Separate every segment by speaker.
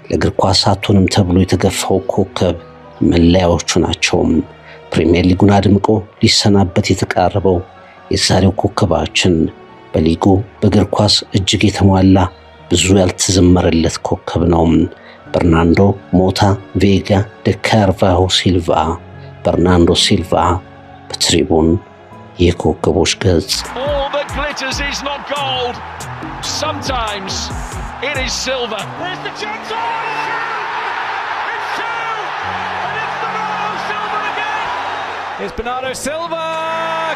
Speaker 1: ለእግር ኳስ አትሆንም ተብሎ የተገፋው ኮከብ መለያዎቹ ናቸው። ፕሪሚየር ሊጉን አድምቆ ሊሰናበት የተቃረበው የዛሬው ኮከባችን በሊጉ በእግር ኳስ እጅግ የተሟላ ብዙ ያልተዘመረለት ኮከብ ነው። በርናንዶ ሞታ ቬጋ ደ ካርቫሆ ሲልቫ። በርናንዶ ሲልቫ በትሪቡን የኮከቦች ገጽ።
Speaker 2: Here's Bernardo Silva,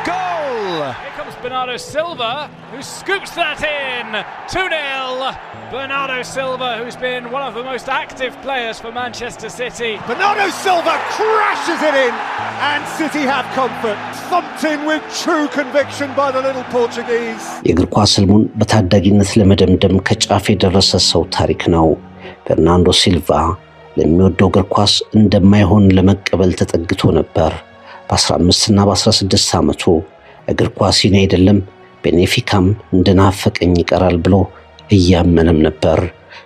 Speaker 2: goal! Here comes Bernardo Silva, who scoops that in, 2-0. Bernardo Silva, who's been one of the most active players for Manchester City.
Speaker 3: Bernardo Silva crashes it in, and City have comfort. Thumped in with true conviction by the little Portuguese.
Speaker 1: የእግር ኳስ ህልሙን በታዳጊነት ለመደምደም ከጫፍ የደረሰ ሰው ታሪክ ነው። በርናንዶ ሲልቫ ለሚወደው እግር ኳስ እንደማይሆን ለመቀበል ተጠግቶ ነበር። በ15 እና በ16 ዓመቱ እግር ኳስ ይኔ አይደለም ቤኔፊካም እንደናፈቀኝ ይቀራል ብሎ እያመነም ነበር።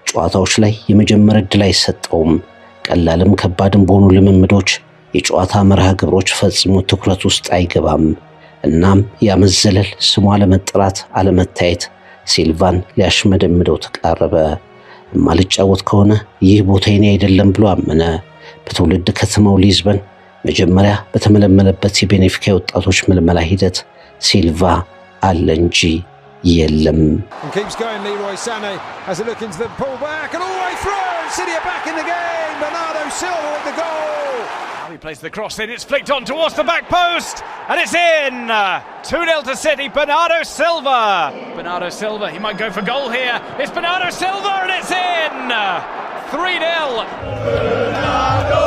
Speaker 1: ጨዋታዎች ላይ የመጀመሪያ ዕድል አይሰጠውም። ቀላልም ከባድም በሆኑ ልምምዶች የጨዋታ መርሃ ግብሮች ፈጽሞ ትኩረት ውስጥ አይገባም። እናም ያመዘለል ስሙ አለመጠራት አለመታየት ሲልቫን ሊያሽመደምደው ተቃረበ። ማልጫወት ከሆነ ይህ ቦታ ይኔ አይደለም ብሎ አመነ። በትውልድ ከተማው ሊዝበን መጀመሪያ በተመለመለበት የቤኔፊካ ወጣቶች ምልመላ ሂደት ሲልቫ አለ እንጂ የለም።
Speaker 2: He plays the cross in, it's flicked on towards the back post, and it's in! 2-0 to City, Bernardo Silva! Bernardo Silva, he might go for goal here, it's Bernardo Silva and it's in! 3-0! Bernardo!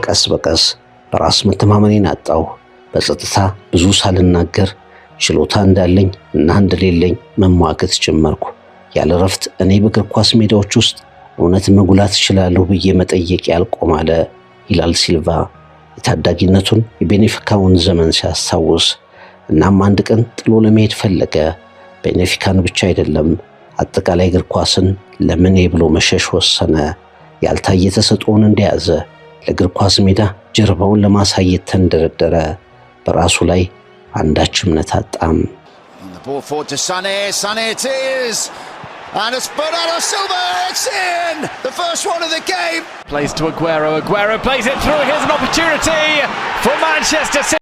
Speaker 1: ቀስ በቀስ በራስ መተማመኔን አጣው። በጸጥታ ብዙ ሳልናገር ችሎታ እንዳለኝ እና እንደሌለኝ መሟገት ጀመርኩ። ያለ ረፍት እኔ በእግር ኳስ ሜዳዎች ውስጥ እውነት መጉላት እችላለሁ ብዬ መጠየቅ ያልቆም አለ ይላል ሲልቫ የታዳጊነቱን የቤኔፊካውን ዘመን ሲያስታውስ። እናም አንድ ቀን ጥሎ ለመሄድ ፈለገ። ቤኔፊካን ብቻ አይደለም አጠቃላይ እግር ኳስን ለምን ብሎ መሸሽ ወሰነ። ያልታየ ተሰጥኦውን እንደያዘ ለእግር ኳስ ሜዳ ጀርባውን ለማሳየት ተንደረደረ። በራሱ ላይ አንዳች እምነት አጣም።
Speaker 4: And it's Bernardo Silva, it's in! The first one of the game!
Speaker 2: Plays to Aguero, Aguero plays it through, here's an opportunity for Manchester City!